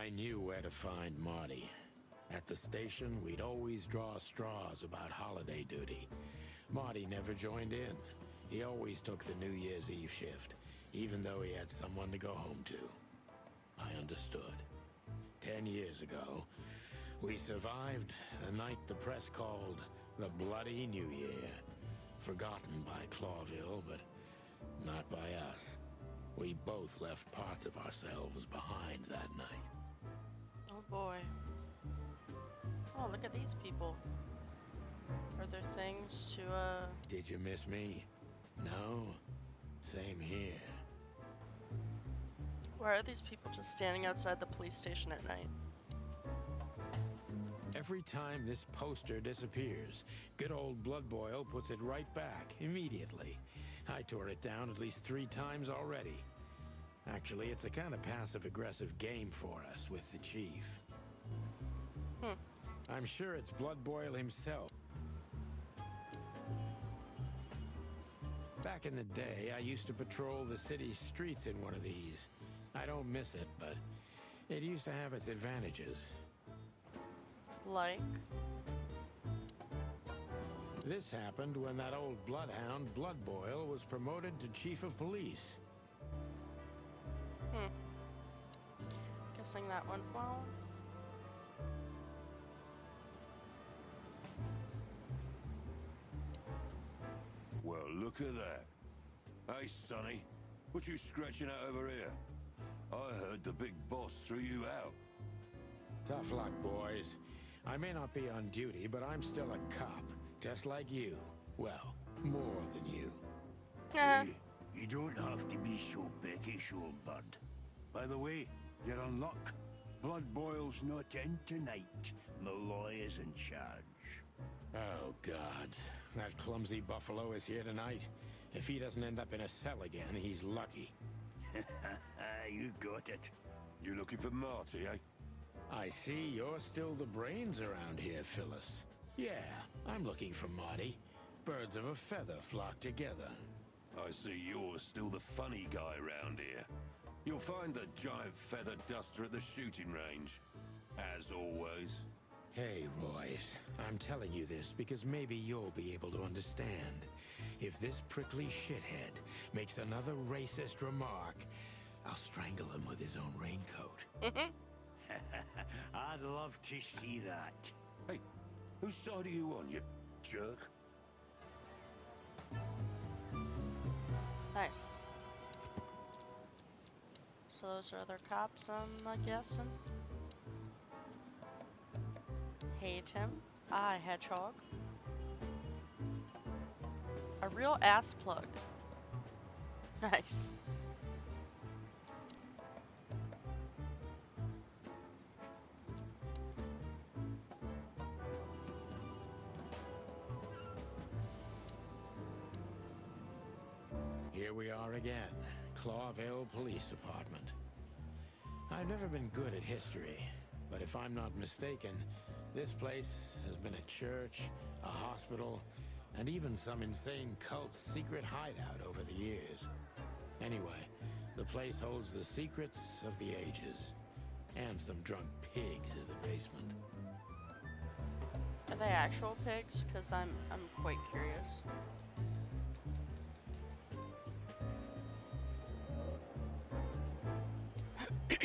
I knew where to find Marty. At the station, we'd always draw straws about holiday duty. Marty never joined in. He always took the New Year's Eve shift, even though he had someone to go home to. I understood. 10 years ago, we survived the night the press called the Bloody New Year. Forgotten by Clawville, but not by us. We both left parts of ourselves behind that night. Oh boy. Oh, look at these people. Are there things to, Did you miss me? No? Same here. Why are these people just standing outside the police station at night? Every time this poster disappears, good old Blood Boil puts it right back, immediately. I tore it down at least 3 times already. Actually, it's a kind of passive-aggressive game for us with the chief. I'm sure it's Blood Boil himself. Back in the day, I used to patrol the city's streets in one of these. I don't miss it, but it used to have its advantages. Like? This happened when that old bloodhound, Blood Boil, was promoted to chief of police. Guessing that went well. Well, look at that. Hey, Sonny, what you scratching out over here? I heard the big boss threw you out. Tough luck, boys. I may not be on duty, but I'm still a cop, just like you. Well, more than you. Hey, you don't have to be so peckish, old bud. By the way, you're in luck. Blood Boil's not in tonight. Malloy is in charge. Oh, God. That clumsy buffalo is here tonight. If he doesn't end up in a cell again, he's lucky. You got it. You looking for Marty, eh? I see you're still the brains around here, Phyllis. Yeah, I'm looking for Marty. Birds of a feather flock together. I see you're still the funny guy round here. You'll find the giant feather duster at the shooting range. As always. Hey, Royce, I'm telling you this because maybe you'll be able to understand. If this prickly shithead makes another racist remark, I'll strangle him with his own raincoat. I'd love to see that. Hey, whose side are you on, you jerk? Nice. So those are other cops, I'm guessing. Hey, Tim. Hi, Hedgehog. A real ass plug. Nice. Here we are again, Clawville Police Department. I've never been good at history, but if I'm not mistaken, this place has been a church, a hospital, and even some insane cult's secret hideout over the years. Anyway, the place holds the secrets of the ages, and some drunk pigs in the basement. Are they actual pigs? Because I'm quite curious.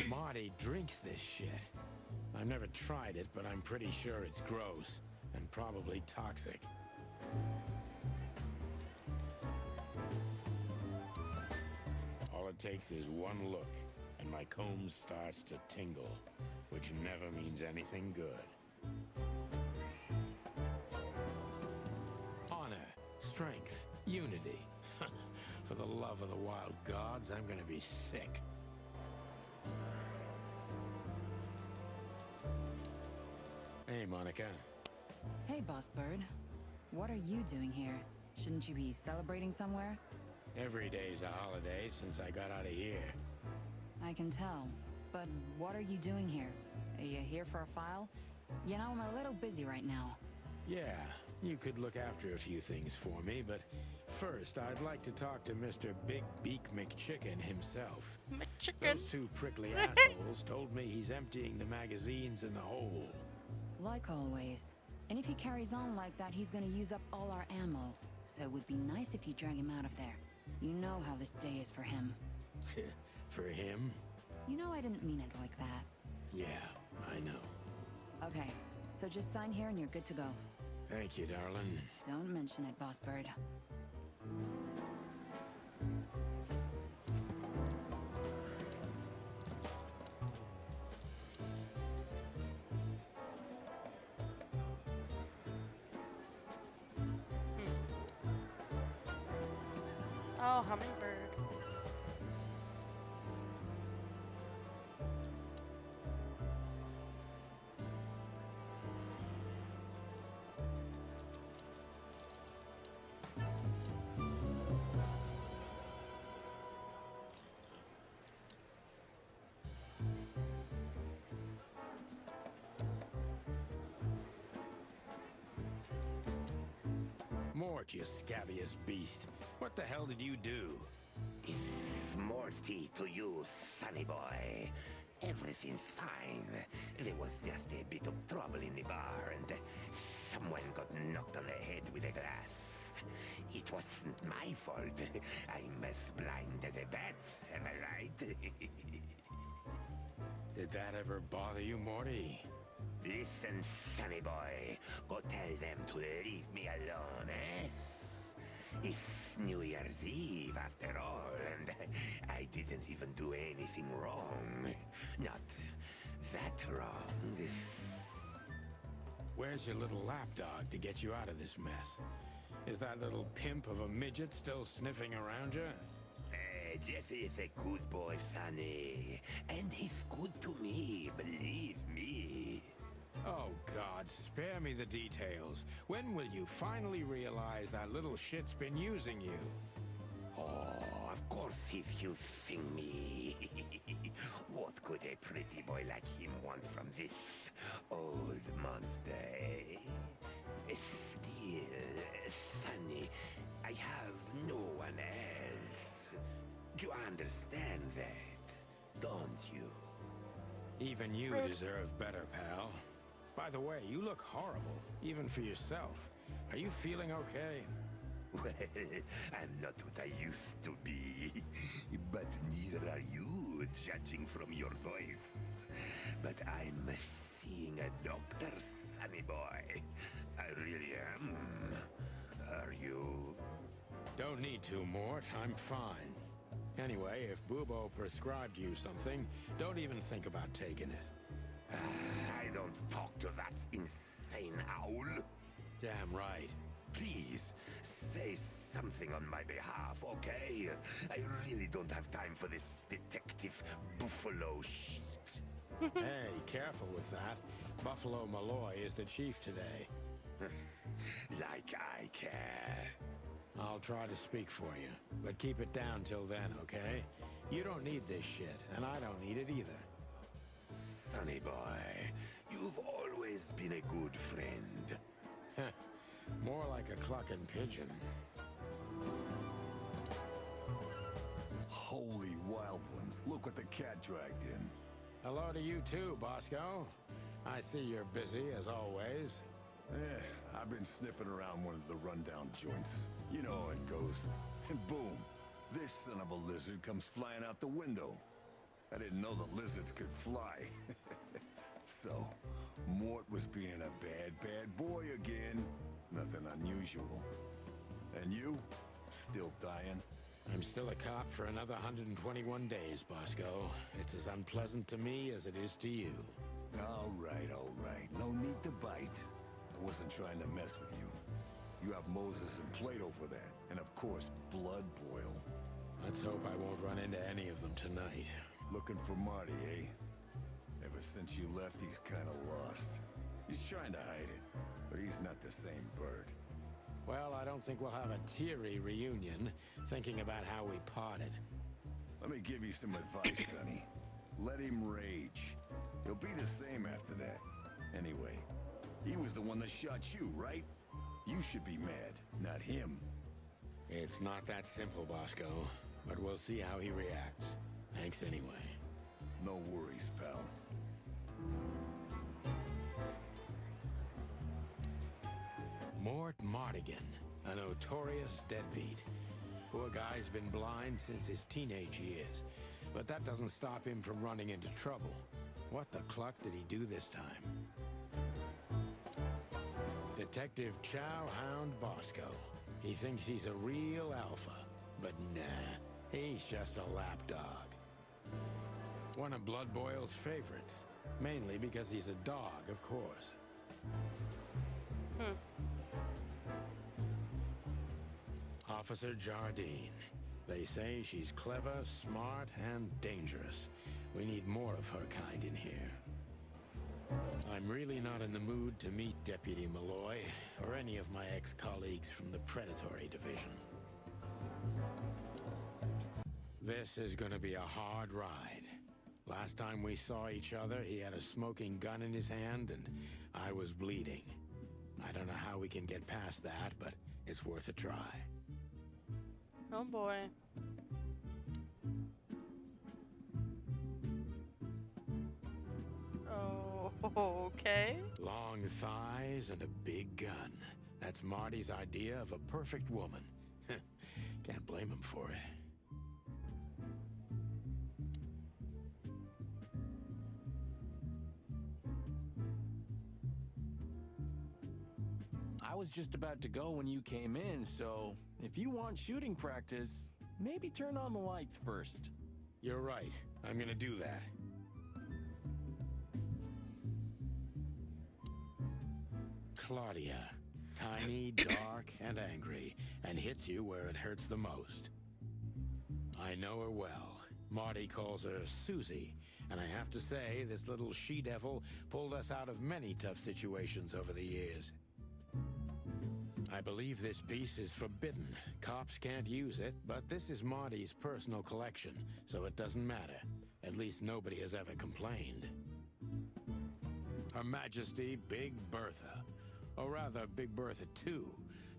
Marty drinks this shit. I've never tried it, but I'm pretty sure it's gross and probably toxic. All it takes is one look, and my comb starts to tingle, which never means anything good. Honor, strength, unity. For the love of the wild gods, I'm gonna be sick. Hey, Monica. Hey, Boss Bird. What are you doing here? Shouldn't you be celebrating somewhere? Every day's a holiday since I got out of here. I can tell. But what are you doing here? Are you here for a file? You know, I'm a little busy right now. Yeah, you could look after a few things for me, but first I'd like to talk to Mr. Big Beak McChicken himself. McChicken. Those two prickly assholes told me he's emptying the magazines in the hole. Like always. And if he carries on like that, he's gonna use up all our ammo. So it would be nice if you drag him out of there. You know how this day is for him. For him? You know I didn't mean it like that. Yeah, I know. Okay, so just sign here and you're good to go. Thank you, darling. Don't mention it, Boss Bird. Oh, hummingbird. Mort, you scabbiest beast. What the hell did you do? Morty to you, sonny boy. Everything's fine. There was just a bit of trouble in the bar, and someone got knocked on the head with a glass. It wasn't my fault. I'm as blind as a bat, am I right? Did that ever bother you, Morty? Listen, sonny boy. Go tell them to leave me alone, eh? It's New Year's Eve, after all, and I didn't even do anything wrong. Not that wrong. Where's your little lapdog to get you out of this mess? Is that little pimp of a midget still sniffing around you? Jesse is a good boy, sonny. And he's good to me, believe me. Oh, God, spare me the details. When will you finally realize that little shit's been using you? Oh, of course he's using me. What could a pretty boy like him want from this old monster, eh? Still, Sonny, I have no one else. Do you understand that, don't you? Even you deserve better, pal. By the way, you look horrible, even for yourself. Are you feeling okay? Well, I'm not what I used to be. But neither are you, judging from your voice. But I'm seeing a doctor, sonny boy. I really am. Are you? Don't need to, Mort. I'm fine. Anyway, if Bubo prescribed you something, don't even think about taking it. I don't talk to that insane owl. Damn right. Please, say something on my behalf, okay? I really don't have time for this Detective Buffalo shit. Hey, careful with that. Buffalo Malloy is the chief today. Like I care. I'll try to speak for you, but keep it down till then, okay? You don't need this shit, and I don't need it either. Sonny boy, you've always been a good friend. More like a clucking pigeon. Holy wild ones, look what the cat dragged in. Hello to you too, Bosco. I see you're busy, as always. I've been sniffing around one of the rundown joints. You know how it goes. And boom, this son of a lizard comes flying out the window. I didn't know the lizards could fly. So, Mort was being a bad boy again. Nothing unusual. And you? Still dying? I'm still a cop for another 121 days, Bosco. It's as unpleasant to me as it is to you. All right. No need to bite. I wasn't trying to mess with you. You have Moses and Plato for that. And of course, Blood Boil. Let's hope I won't run into any of them tonight. Looking for Marty, eh? Ever since you left, he's kinda lost. He's trying to hide it, but he's not the same bird. Well, I don't think we'll have a teary reunion, thinking about how we parted. Let me give you some advice, Sonny. Let him rage. He'll be the same after that. Anyway, He was the one that shot you, right? You should be mad, not him. It's not that simple, Bosco, but we'll see how he reacts. Thanks anyway. No worries, pal. Mort Mardigan, a notorious deadbeat. Poor guy's been blind since his teenage years, but that doesn't stop him from running into trouble. What the cluck did he do this time? Detective Chowhound Bosco. He thinks he's a real alpha, but nah, he's just a lapdog. One of Blood Boyle's favorites, mainly because he's a dog, of course. Officer Jardine. They say she's clever, smart, and dangerous. We need more of her kind in here. I'm really not in the mood to meet Deputy Malloy, or any of my ex-colleagues from the Predatory Division. This is gonna be a hard ride. Last time we saw each other, he had a smoking gun in his hand, and I was bleeding. I don't know how we can get past that, but it's worth a try. Oh boy. Oh, okay. Long thighs and a big gun. That's Marty's idea of a perfect woman. Can't blame him for it. I was just about to go when you came in, so if you want shooting practice, maybe turn on the lights first. You're right. I'm gonna do that. Claudia. Tiny, dark, and angry, and hits you where it hurts the most. I know her well. Marty calls her Susie, and I have to say, this little she-devil pulled us out of many tough situations over the years. I believe this piece is forbidden. Cops can't use it, but this is Marty's personal collection, so it doesn't matter. At least nobody has ever complained. Her Majesty Big Bertha. Or rather, Big Bertha 2,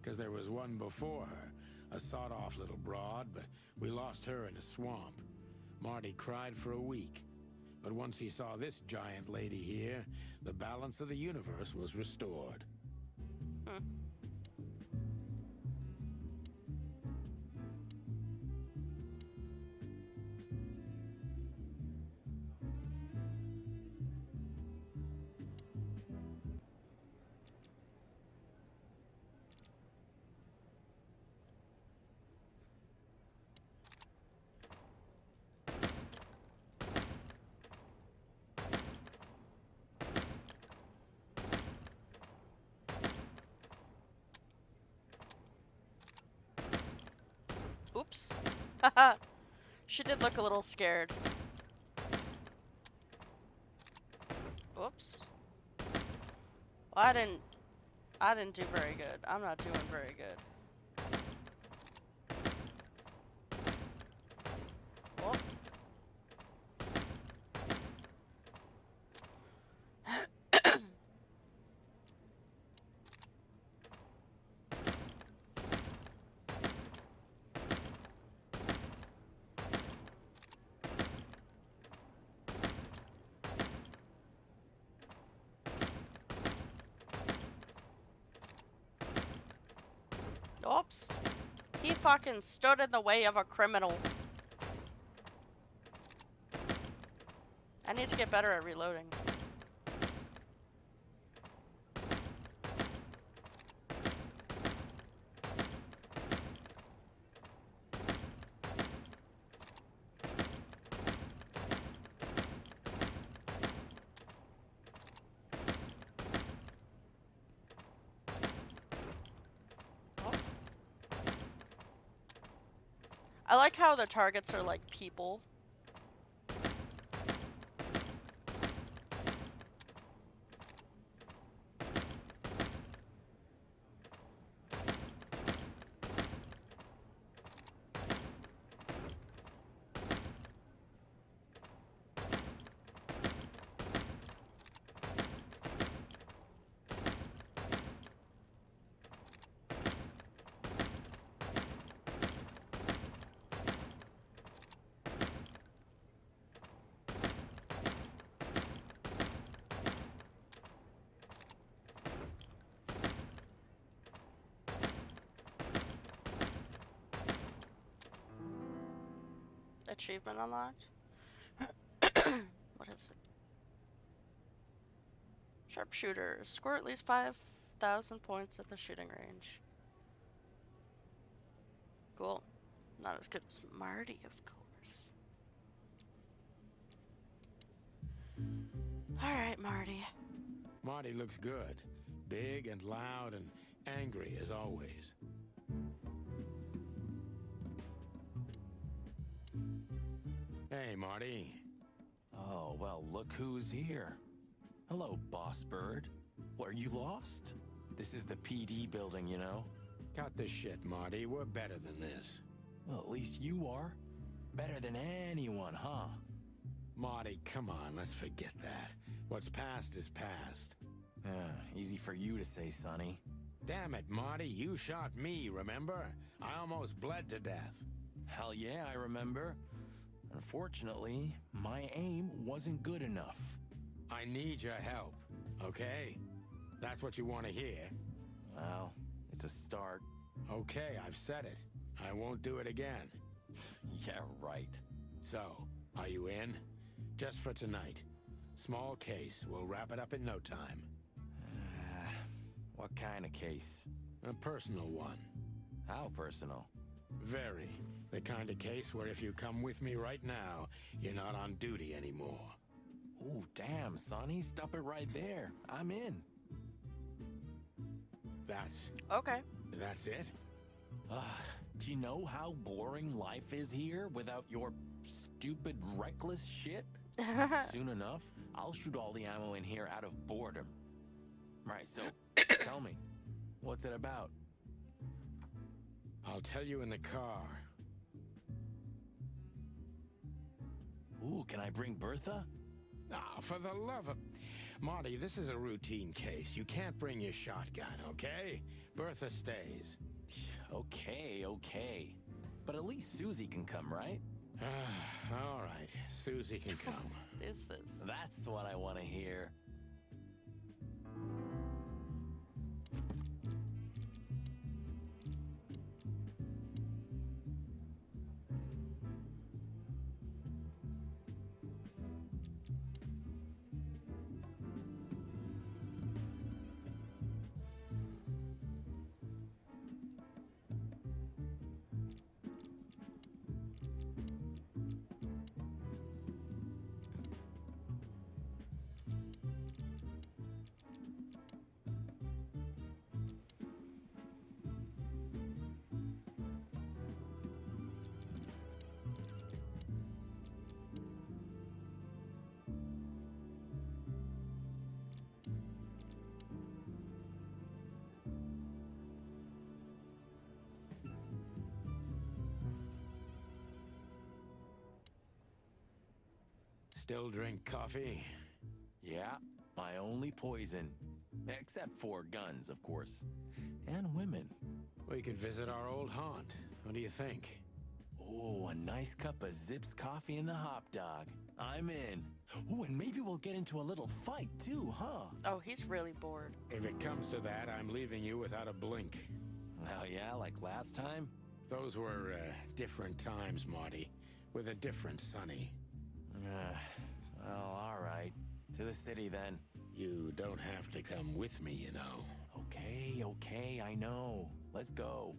because there was one before her. A sawed-off little broad, but we lost her in a swamp. Marty cried for a week. But once he saw this giant lady here, the balance of the universe was restored. Oops. Haha. She did look a little scared. Oops. Well, I didn't do very good. I'm not doing very good. Oh. Oops. He fucking stood in the way of a criminal. I need to get better at reloading. I like how the targets are like people. achievement unlocked? What is it? Sharpshooter. Score at least 5,000 points at the shooting range. Cool. Not as good as Marty, of course. Alright, Marty. Marty looks good. Big and loud and angry as always. Hey, Marty. Oh, well, look who's here. Hello, Boss Bird. What, are you lost? This is the PD building, you know? Cut the shit, Marty. We're better than this. Well, at least you are. Better than anyone, huh? Marty, come on, let's forget that. What's past is past. Easy for you to say, Sonny. Damn it, Marty, you shot me, remember? I almost bled to death. Hell yeah, I remember. Unfortunately, my aim wasn't good enough. I need your help, okay? That's what you want to hear. Well, it's a start. Okay, I've said it. I won't do it again. Yeah, right. So, are you in? Just for tonight. Small case. We'll wrap it up in no time. What kind of case? A personal one. How personal? Very. The kind of case where if you come with me right now, you're not on duty anymore. Ooh, damn, Sonny. Stop it right there. I'm in. Okay. That's it? Do you know how boring life is here without your stupid, reckless shit? Soon enough, I'll shoot all the ammo in here out of boredom. Right, so tell me, what's it about? I'll tell you in the car. Ooh, can I bring Bertha? Ah, for the love of... Marty, this is a routine case. You can't bring your shotgun, okay? Bertha stays. Okay. But at least Susie can come, right? All right, Susie can come. What is this? That's what I want to hear. Still drink coffee? Yeah, my only poison. Except for guns, of course. And women. We could visit our old haunt. What do you think? Oh, a nice cup of Zips coffee in the hop dog. I'm in. Oh, and maybe we'll get into a little fight too, huh? Oh, he's really bored. If it comes to that, I'm leaving you without a blink. Oh yeah, like last time? Those were, different times, Marty. With a different Sonny. Well, all right. To the city, then. You don't have to come with me, you know. Okay, I know. Let's go.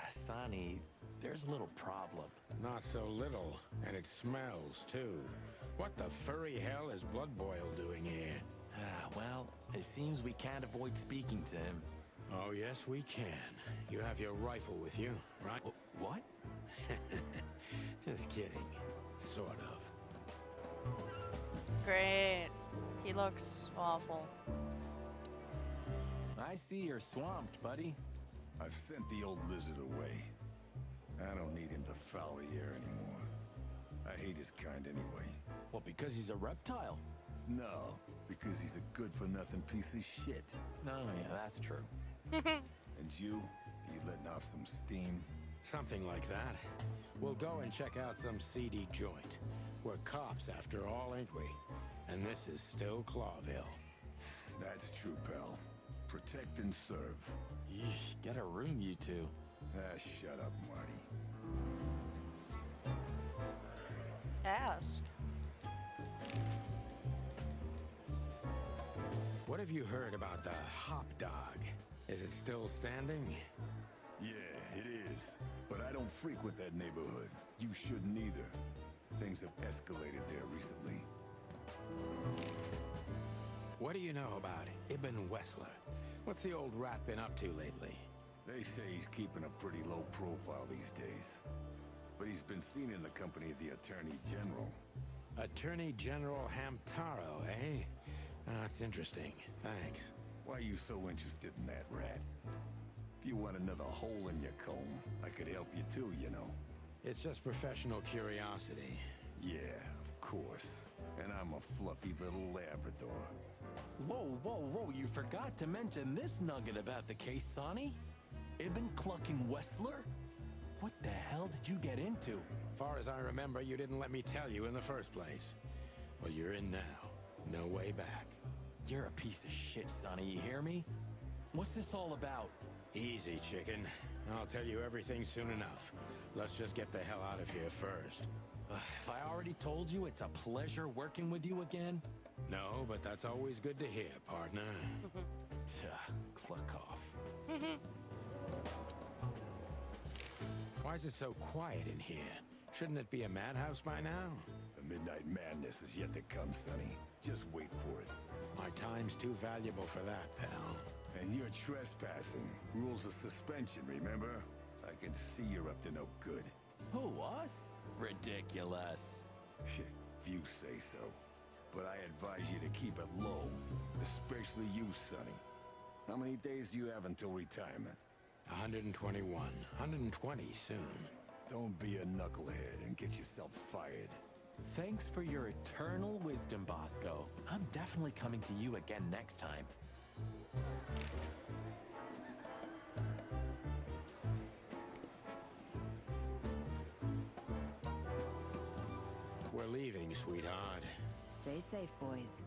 Sonny, there's a little problem. Not so little, and it smells, too. What the furry hell is Blood Boil doing here? Well, it seems we can't avoid speaking to him. Oh, yes, we can. You have your rifle with you, right? What? Just kidding. Sort of. Great. He looks awful. I see you're swamped, buddy. I've sent the old lizard away. I don't need him to foul the air anymore. I hate his kind anyway. Well, because he's a reptile. No, because he's a good-for-nothing piece of shit. No, yeah, that's true. And you letting off some steam? Something like that. We'll go and check out some seedy joint. We're cops after all, ain't we? And this is still Clawville. That's true, pal. Protect and serve. Yeesh, get a room, you two. Shut up, Marty. ask. What have you heard about the hop dog? Is it still standing? Yeah, it is. But I don't frequent that neighborhood. You shouldn't either. Things have escalated there recently. What do you know about Ibn Wessler? What's the old rat been up to lately? They say he's keeping a pretty low profile these days. But he's been seen in the company of the Attorney General. Attorney General Hamtaro, eh? That's interesting. Thanks. Why are you so interested in that rat? If you want another hole in your comb, I could help you too, you know. It's just professional curiosity. Yeah, of course. And I'm a fluffy little Labrador. Whoa, whoa, whoa, you forgot to mention this nugget about the case, Sonny. Ibn Clucking Wessler? What the hell did you get into? Far as I remember, you didn't let me tell you in the first place. Well, you're in now. No way back. You're a piece of shit, Sonny, you hear me? What's this all about? Easy, chicken. I'll tell you everything soon enough. Let's just get the hell out of here first. If I already told you it's a pleasure working with you again? No, but that's always good to hear, partner. Cluck off. Why is it so quiet in here? Shouldn't it be a madhouse by now? The midnight madness is yet to come, Sonny. Just wait for it. My time's too valuable for that, pal. And you're trespassing. Rules of suspension, remember? I can see you're up to no good. Who, us? Ridiculous. If you say so. But I advise you to keep it low. Especially you, Sonny. How many days do you have until retirement? 121. 120 soon. Don't be a knucklehead and get yourself fired. Thanks for your eternal wisdom, Bosco. I'm definitely coming to you again next time. We're leaving, sweetheart. Stay safe, boys.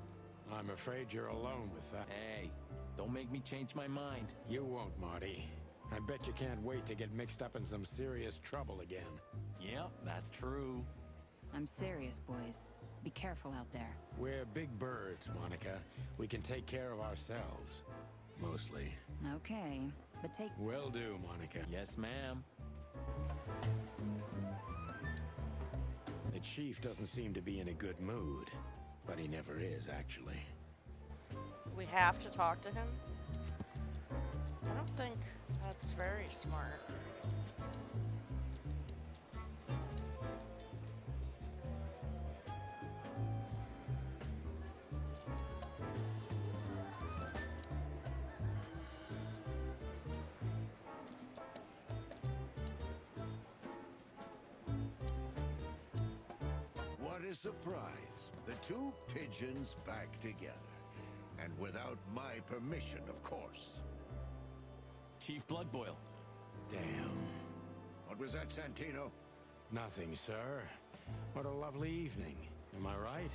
I'm afraid you're alone with that. Hey, don't make me change my mind. You won't, Marty. I bet you can't wait to get mixed up in some serious trouble again. Yep, that's true. I'm serious, boys. Be careful out there. We're big birds, Monica. We can take care of ourselves. Mostly. Okay, but take... Will do, Monica. Yes, ma'am. The chief doesn't seem to be in a good mood. But he never is, actually. We have to talk to him? I don't think that's very smart. What a surprise. The two pigeons back together. And without my permission, of course. Chief Bloodboil. Damn. What was that, Santino? Nothing, sir. What a lovely evening. Am I right?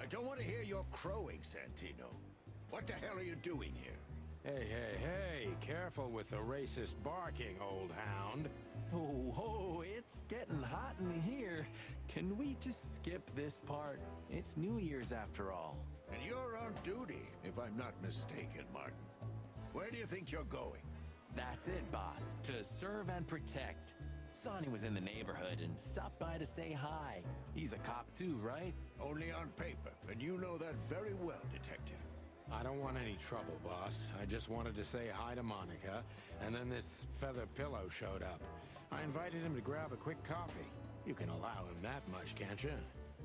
I don't want to hear your crowing, Santino. What the hell are you doing here? Hey, hey, hey. Careful with the racist barking, old hound. Oh, it's getting hot in here. Can we just skip this part? It's New Year's after all. And you're on duty, if I'm not mistaken, Martin. Where do you think you're going? That's it, boss. To serve and protect. Sonny was in the neighborhood and stopped by to say hi. He's a cop too, right? Only on paper, and you know that very well, Detective. I don't want any trouble, boss. I just wanted to say hi to Monica, and then this feather pillow showed up. I invited him to grab a quick coffee. You can allow him that much, can't you?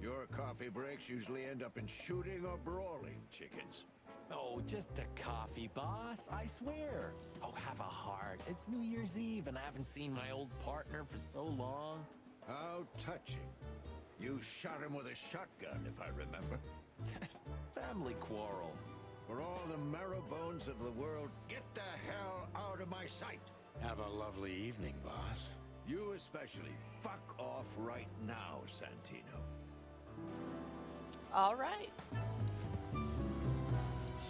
Your coffee breaks usually end up in shooting or brawling, chickens. Oh, just a coffee, boss. I swear. Oh, have a heart. It's New Year's Eve, and I haven't seen my old partner for so long. How touching. You shot him with a shotgun, if I remember. Family quarrel. For all the marrow bones of the world, get the hell out of my sight. Have a lovely evening, boss. You especially. Fuck off right now, Santino. All right.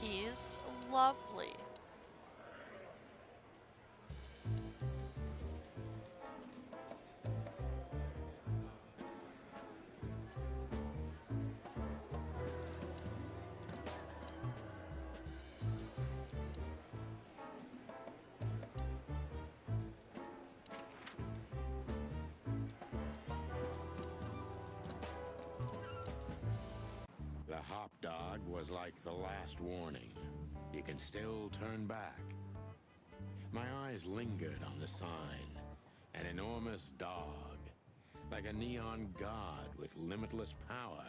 He's lovely. was like the last warning. You can still turn back. My eyes lingered on the sign. An enormous dog. Like a neon god with limitless power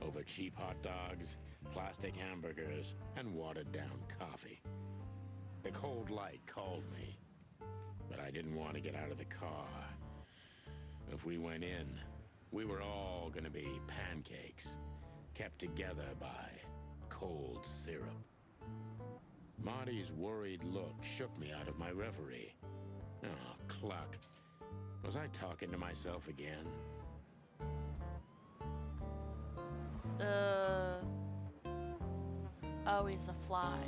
over cheap hot dogs, plastic hamburgers, and watered-down coffee. The cold light called me, but I didn't want to get out of the car. If we went in, we were all gonna be pancakes, kept together by cold syrup. Marty's worried look shook me out of my reverie. Oh, cluck. Was I talking to myself again? Oh, he's a fly.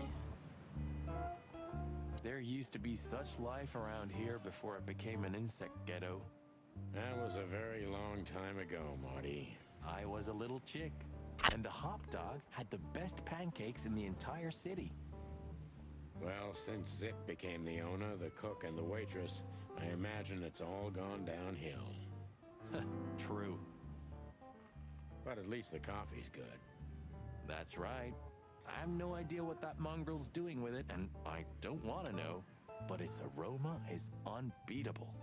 There used to be such life around here before it became an insect ghetto. That was a very long time ago, Marty. I was a little chick, and the hop dog had the best pancakes in the entire city. Well, since Zip became the owner, the cook, and the waitress, I imagine it's all gone downhill. True. But at least the coffee's good. That's right. I have no idea what that mongrel's doing with it, and I don't want to know, but its aroma is unbeatable.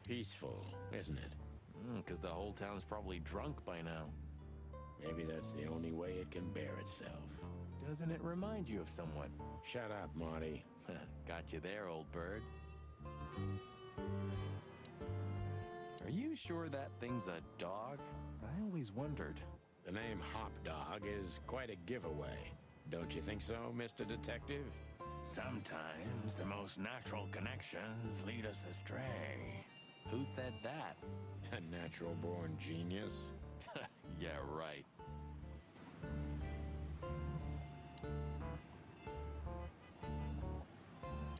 Peaceful, isn't it? 'Cause the whole town's probably drunk by now. Maybe that's the only way it can bear itself. Doesn't it remind you of someone? Shut up, Marty. Got you there, old bird. Are you sure that thing's a dog? I always wondered. The name Hop Dog is quite a giveaway. Don't you think so, Mr. Detective? Sometimes the most natural connections lead us astray. Who said that? A natural-born genius. Yeah, right.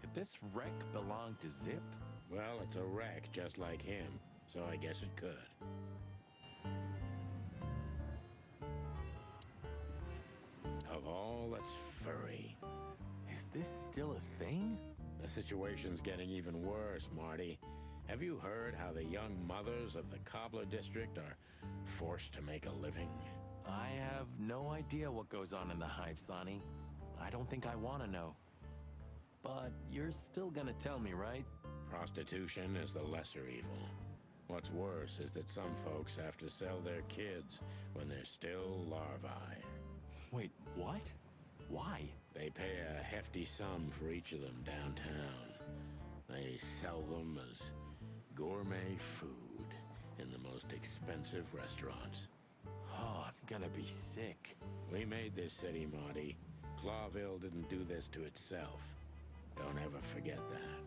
Could this wreck belong to Zip? Well, it's a wreck just like him, so I guess it could. Of all that's furry. Is this still a thing? The situation's getting even worse, Marty. Have you heard how the young mothers of the Cobbler District are forced to make a living? I have no idea what goes on in the hive, Sonny. I don't think I want to know. But you're still gonna tell me, right? Prostitution is the lesser evil. What's worse is that some folks have to sell their kids when they're still larvae. Wait, what? Why? They pay a hefty sum for each of them downtown. They sell them as gourmet food in the most expensive restaurants. Oh, I'm gonna be sick. We made this city, Marty. Clawville didn't do this to itself. Don't ever forget that.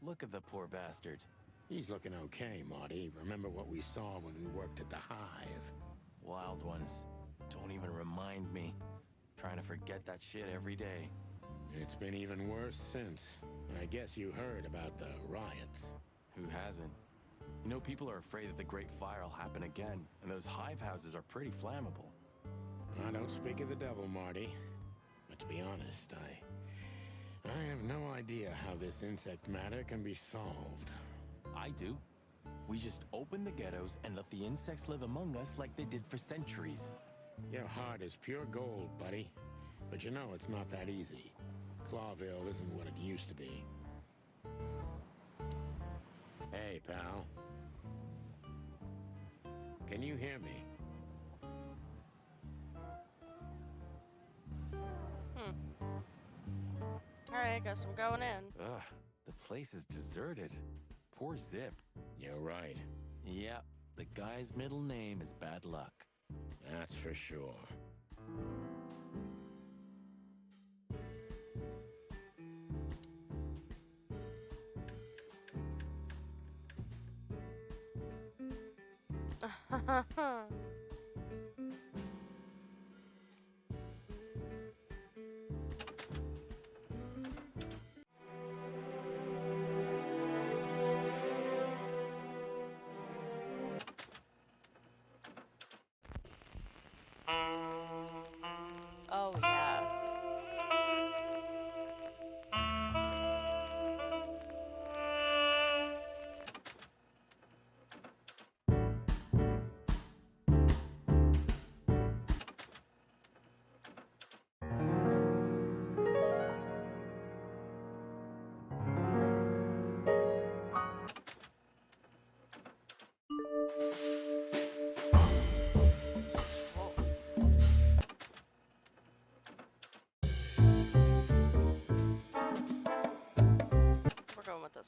Look at the poor bastard. He's looking okay, Marty. Remember what we saw when we worked at the Hive? Wild ones. Don't even remind me. Trying to forget that shit every day. It's been even worse since. I guess you heard about the riots. Who hasn't? You know, people are afraid that the Great Fire will happen again, and those hive houses are pretty flammable. I don't speak of the devil, Marty. But to be honest, I have no idea how this insect matter can be solved. I do. We just open the ghettos and let the insects live among us like they did for centuries. Your heart is pure gold, buddy. But you know it's not that easy. Clawville isn't what it used to be. Hey, pal. Can you hear me? Alright, guess I'm going in. Ugh, the place is deserted. Poor Zip. You're right. Yep, the guy's middle name is Bad Luck. That's for sure. Oh, yeah.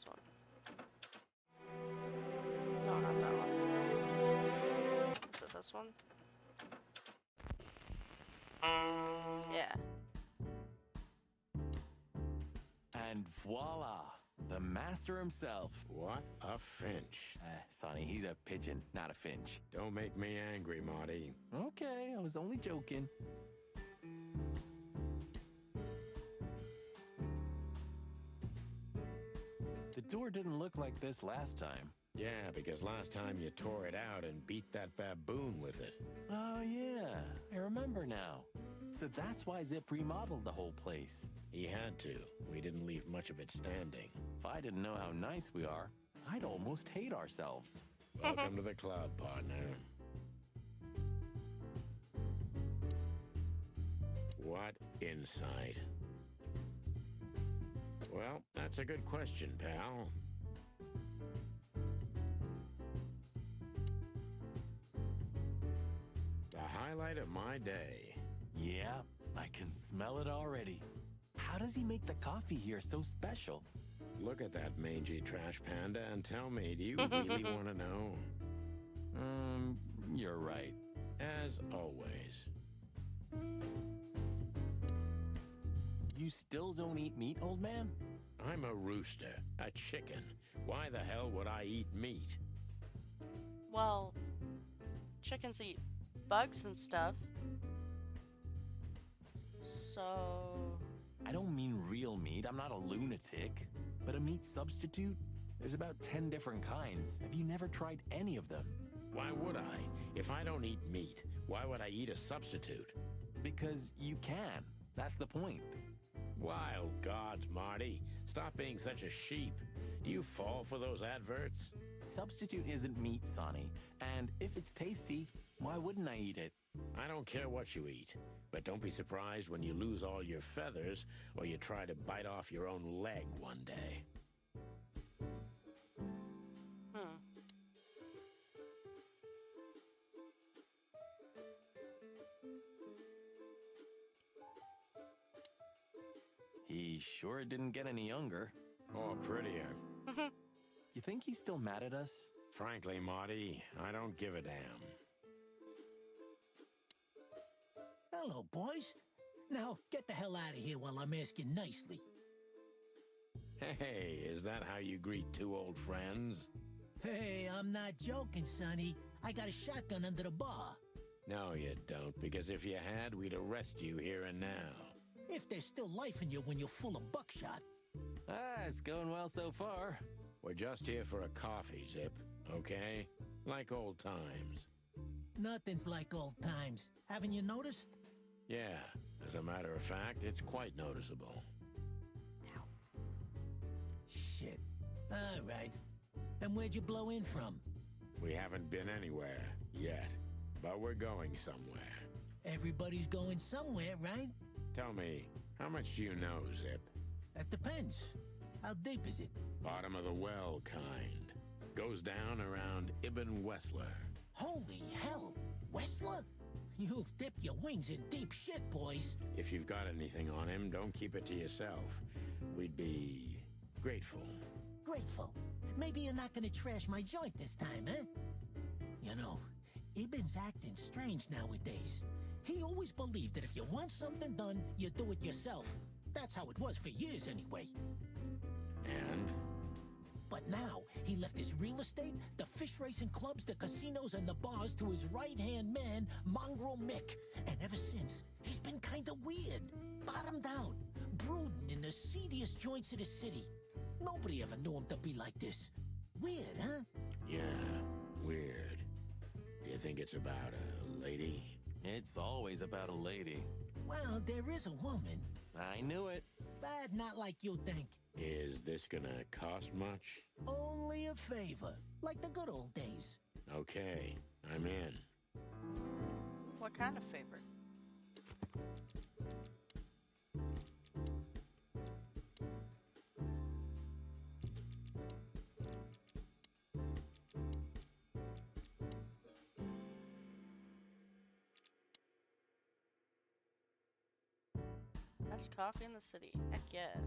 this one? No, not that one. Is it this one? Yeah. And voila, the master himself. What a finch. Sonny, he's a pigeon, not a finch. Don't make me angry, Marty. Okay, I was only joking. The door didn't look like this last time. Yeah, because last time you tore it out and beat that baboon with it. Oh, yeah, I remember now. So that's why Zip remodeled the whole place. He had to. We didn't leave much of it standing. If I didn't know how nice we are, I'd almost hate ourselves. Welcome to the club, partner. What insight? Well, that's a good question, pal. The highlight of my day. Yeah, I can smell it already. How does he make the coffee here so special? Look at that mangy trash panda and tell me, do you really want to know? You're right. As always. You still don't eat meat, old man? I'm a rooster, a chicken. Why the hell would I eat meat? Well, chickens eat bugs and stuff. So... I don't mean real meat. I'm not a lunatic. But a meat substitute? There's about 10 different kinds. Have you never tried any of them? Why would I? If I don't eat meat, why would I eat a substitute? Because you can. That's the point. Wild gods, Marty. Stop being such a sheep. Do you fall for those adverts? Substitute isn't meat, Sonny. And if it's tasty, why wouldn't I eat it? I don't care what you eat, but don't be surprised when you lose all your feathers or you try to bite off your own leg one day. He sure didn't get any younger. Or prettier. You think he's still mad at us? Frankly, Marty, I don't give a damn. Hello, boys. Now, get the hell out of here while I'm asking nicely. Hey, is that how you greet two old friends? Hey, I'm not joking, Sonny. I got a shotgun under the bar. No, you don't, because if you had, we'd arrest you here and now. If there's still life in you when you're full of buckshot. It's going well so far. We're just here for a coffee, Zip, okay? Like old times. Nothing's like old times. Haven't you noticed? Yeah, as a matter of fact, it's quite noticeable. Shit. All right. And where'd you blow in from? We haven't been anywhere yet, but we're going somewhere. Everybody's going somewhere, right? Tell me, how much do you know, Zip? That depends. How deep is it? Bottom of the well kind. Goes down around Ibn Wessler. Holy hell! Wessler? You've dipped your wings in deep shit, boys. If you've got anything on him, don't keep it to yourself. We'd be grateful. Grateful. Maybe you're not gonna trash my joint this time, eh? You know, Ibn's acting strange nowadays. He always believed that if you want something done, you do it yourself. That's how it was for years anyway. And? But now, he left his real estate, the fish racing clubs, the casinos, and the bars to his right-hand man, Mongrel Mick. And ever since, he's been kinda weird. Bottomed out, brooding in the seediest joints of the city. Nobody ever knew him to be like this. Weird, huh? Yeah, weird. Do you think it's about a lady? It's always about a lady. Well, there is a woman. I knew it. But not like you think. Is this gonna cost much? Only a favor. Like the good old days. Okay, I'm in. What kind of favor? Best coffee in the city. Heck yeah.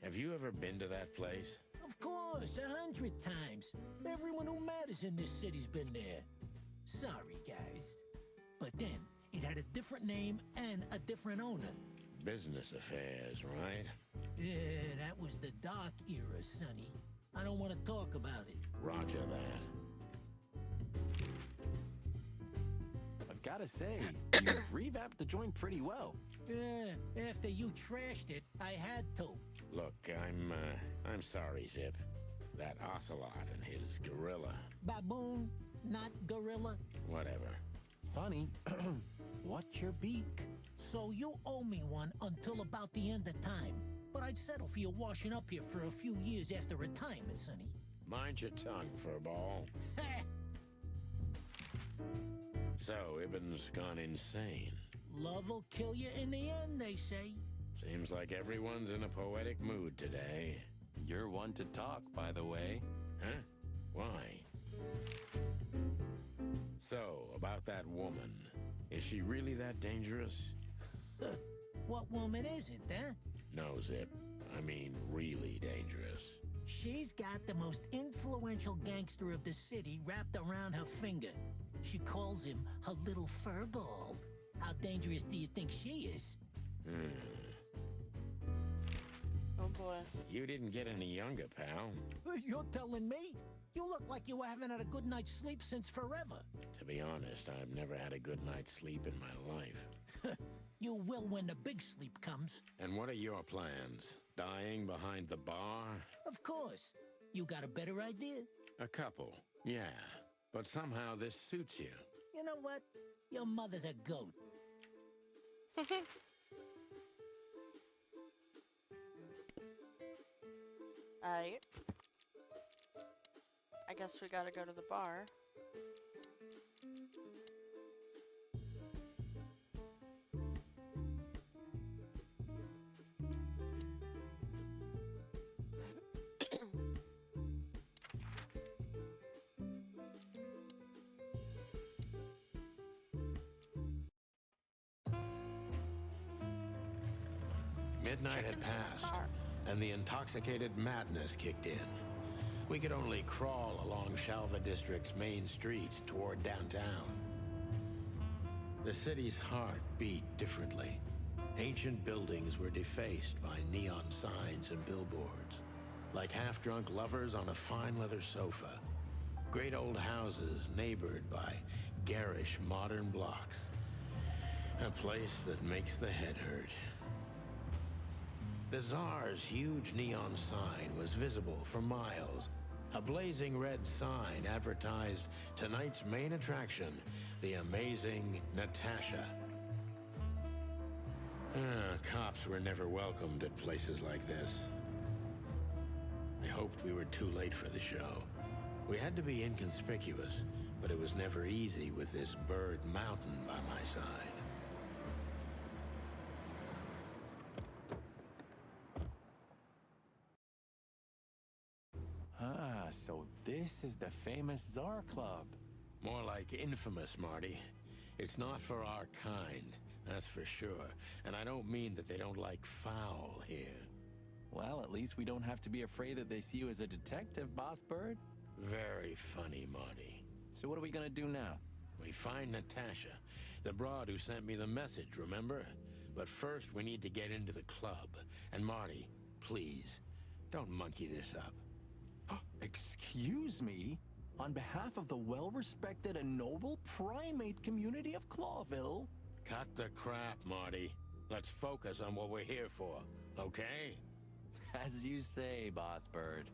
Have you ever been to that place? Of course, 100 times. Everyone who matters in this city's been there. Sorry, guys. But then, it had a different name and a different owner. Business affairs, right? Yeah, that was the dark era, Sonny. I don't want to talk about it. Roger that. I've got to say, you've revamped the joint pretty well. Yeah, after you trashed it, I had to. Look, I'm sorry, Zip. That ocelot and his gorilla. Baboon, not gorilla. Whatever. Sonny, what's your beak? So you owe me one until about the end of time. But I'd settle for you washing up here for a few years after retirement, Sonny. Mind your tongue, furball. So, Ibn's gone insane. Love will kill you in the end, they say. Seems like everyone's in a poetic mood today. You're one to talk, by the way. Huh? Why? So, about that woman. Is she really that dangerous? What woman isn't, huh? No, Zip. I mean, really dangerous. She's got the most influential gangster of the city wrapped around her finger. She calls him her little furball. How dangerous do you think she is? Oh boy. You didn't get any younger, pal. You're telling me? You look like you haven't had a good night's sleep since forever. To be honest, I've never had a good night's sleep in my life. You will when the big sleep comes. And what are your plans? Dying behind the bar? Of course. You got a better idea? A couple, yeah. But somehow this suits you. You know what? Your mother's a goat. I guess we gotta go to the bar. Midnight had passed, and the intoxicated madness kicked in. We could only crawl along Shalva District's main street toward downtown. The city's heart beat differently. Ancient buildings were defaced by neon signs and billboards, like half-drunk lovers on a fine leather sofa. Great old houses neighbored by garish modern blocks. A place that makes the head hurt. The Tsar's huge neon sign was visible for miles. A blazing red sign advertised tonight's main attraction, the amazing Natasha. Cops were never welcomed at places like this. I hoped we were too late for the show. We had to be inconspicuous, but it was never easy with this bird mountain by my side. So this is the famous Tsar Club. More like infamous, Marty. It's not for our kind, that's for sure. And I don't mean that they don't like foul here. Well, at least we don't have to be afraid that they see you as a detective, Boss Bird. Very funny, Marty. So what are we gonna do now? We find Natasha, the broad who sent me the message, remember? But first, we need to get into the club. And Marty, please, don't monkey this up. Excuse me? On behalf of the well-respected and noble primate community of Clawville? Cut the crap, Marty. Let's focus on what we're here for, okay? As you say, Boss Bird.